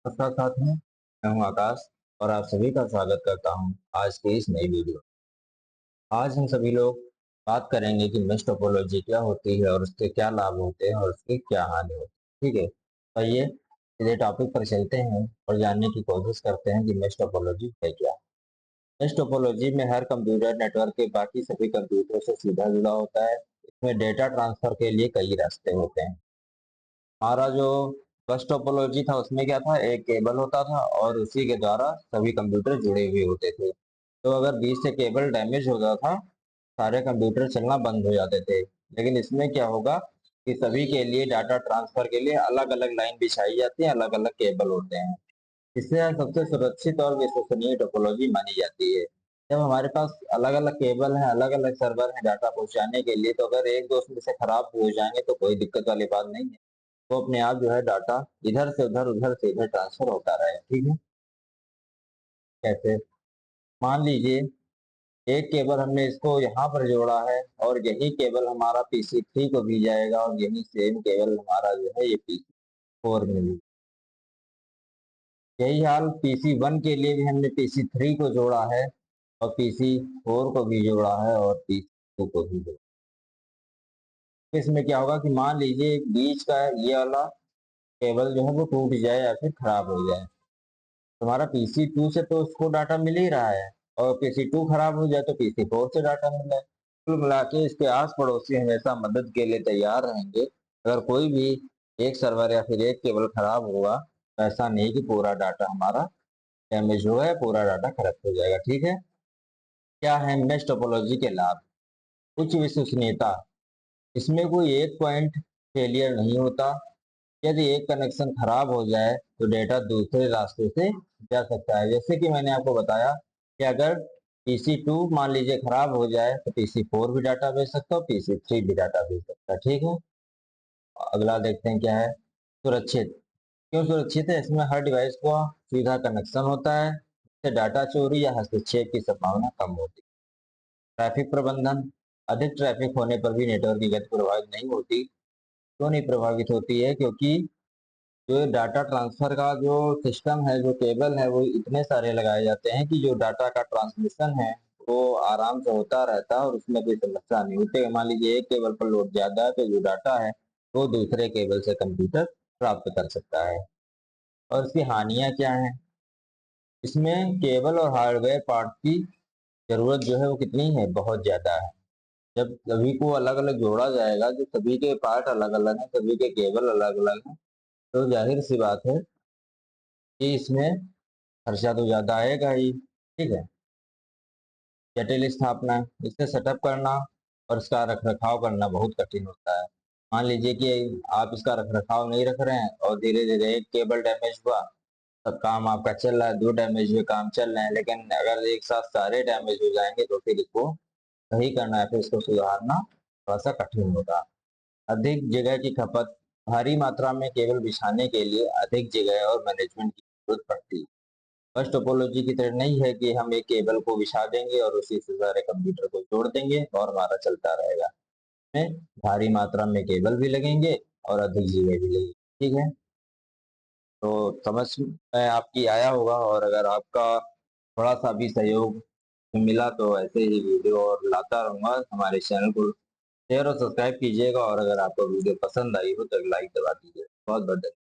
नमस्कार साथियों, मैं हूं आकाश और आप सभी का स्वागत करता हूं आज की इस नई वीडियो। आज हम सभी लोग बात करेंगे कि मेश टोपोलॉजी क्या होती है और उसके क्या लाभ होते हैं और उसकी क्या हानि होती है। ठीक है, तो आइए सीधे टॉपिक पर चलते हैं और जानने की कोशिश करते हैं कि मेश टोपोलॉजी है क्या। मेश टोपोलॉजी में हर कंप्यूटर नेटवर्क के बाकी सभी कंप्यूटरों से सीधा जुड़ा होता है। इसमें डेटा ट्रांसफर के लिए कई रास्ते होते हैं। हमारा जो बस टोपोलॉजी था उसमें क्या था, एक केबल होता था और उसी के द्वारा सभी कंप्यूटर जुड़े हुए होते थे। तो अगर बीच से केबल डैमेज होता था, सारे कंप्यूटर चलना बंद हो जाते थे। लेकिन इसमें क्या होगा कि सभी के लिए डाटा ट्रांसफर के लिए अलग अलग लाइन बिछाई जाती है, अलग अलग केबल होते हैं। इससे सबसे सुरक्षित और विश्वसनीय टोपोलॉजी मानी जाती है। जब हमारे पास अलग अलग केबल है, अलग अलग सर्वर है डाटा पहुंचाने के लिए, तो अगर एक दो उसमें से खराब हो जाएंगे तो कोई दिक्कत वाली बात नहीं है। तो अपने आप जो है डाटा इधर से उधर, उधर से इधर ट्रांसफर होता रहे। ठीक है, कैसे? मान लीजिए एक केबल हमने इसको यहाँ पर जोड़ा है और यही केबल हमारा PC3 को भी जाएगा और यही सेम केबल हमारा जो है ये PC4 में भी। यही हाल PC1 के लिए भी हमने PC3 को जोड़ा है और PC4 को भी जोड़ा है और PC2 को भी जोड़ा। इसमें क्या होगा कि मान लीजिए बीच का ये वाला केबल जो है वो टूट जाए या फिर खराब हो जाए। तुम्हारा PC2 से तो उसको डाटा मिल ही रहा है और PC2 खराब हो जाए तो PC4 से डाटा मिल है। कुल मिला के इसके आस पड़ोसी हमेशा मदद के लिए तैयार रहेंगे। अगर कोई भी एक सर्वर या फिर एक केबल खराब होगा तो ऐसा नहीं कि पूरा डाटा हमारा डैमेज होगा या पूरा डाटा खराब हो जाएगा। ठीक है, क्या है मेश टोपोलॉजी के लाभ? उच्च विश्वसनीयता। इसमें कोई एक पॉइंट फेलियर नहीं होता। यदि एक कनेक्शन खराब हो जाए तो डेटा दूसरे रास्ते से जा सकता है। जैसे कि मैंने आपको बताया कि अगर PC2 मान लीजिए खराब हो जाए तो PC4 भी डाटा भेज सकता है, PC3 भी डाटा भेज सकता है। ठीक है, अगला देखते हैं क्या है। सुरक्षित। क्यों सुरक्षित है? इसमें हर डिवाइस को सीधा कनेक्शन होता है, इससे डाटा चोरी या हस्तक्षेप की संभावना कम होती है। ट्रैफिक प्रबंधन। अधिक ट्रैफिक होने पर भी नेटवर्क की गति प्रभावित नहीं होती। क्यों नहीं प्रभावित होती है? क्योंकि जो डाटा ट्रांसफर का जो सिस्टम है, जो केबल है, वो इतने सारे लगाए जाते हैं कि जो डाटा का ट्रांसमिशन है वो आराम से होता रहता है और उसमें कोई समस्या नहीं होती। मान लीजिए एक केबल पर लोड ज्यादा है तो जो डाटा है वो दूसरे केबल से कंप्यूटर प्राप्त कर सकता है। और इसकी हानियां क्या हैं? इसमें केबल और हार्डवेयर पार्ट की जरूरत जो है वो कितनी है, बहुत ज्यादा है। जब सभी को अलग अलग जोड़ा जाएगा, जो सभी के पार्ट अलग अलग हैं, सभी के केबल अलग अलग हैं, तो जाहिर सी बात है कि इसमें खर्चा तो ज्यादा आएगा ही। ठीक है, जटिल स्थापना। इसे सेटअप करना और इसका रख रखाव करना बहुत कठिन होता है। मान लीजिए कि आप इसका रख रखाव नहीं रख रहे हैं और धीरे धीरे एक केबल डैमेज हुआ, सब काम आपका चल रहा है, दो डैमेज हुए काम चल रहे हैं, लेकिन अगर एक साथ सारे डैमेज हो जाएंगे तो फिर इसको सही करना है, फिर इसको सुधारना थोड़ा सा कठिन होगा। अधिक जगह की खपत। भारी मात्रा में केबल बिछाने के लिए अधिक जगह और मैनेजमेंट की जरूरत पड़ती है। बस टोपोलॉजी की तरह नहीं है कि हम एक केबल को बिछा देंगे और उसी से सारे कंप्यूटर को जोड़ देंगे और हमारा चलता रहेगा। इसमें भारी मात्रा में केबल भी लगेंगे और अधिक जगह भी लगेगी। ठीक है, तो समझ में आपकी आया होगा और अगर आपका थोड़ा सा भी सहयोग मिला तो ऐसे ही वीडियो और लाता रहूंगा। हमारे चैनल को शेयर और सब्सक्राइब कीजिएगा और अगर आपको वीडियो पसंद आई हो तो लाइक दबा दीजिए। बहुत बहुत धन्यवाद।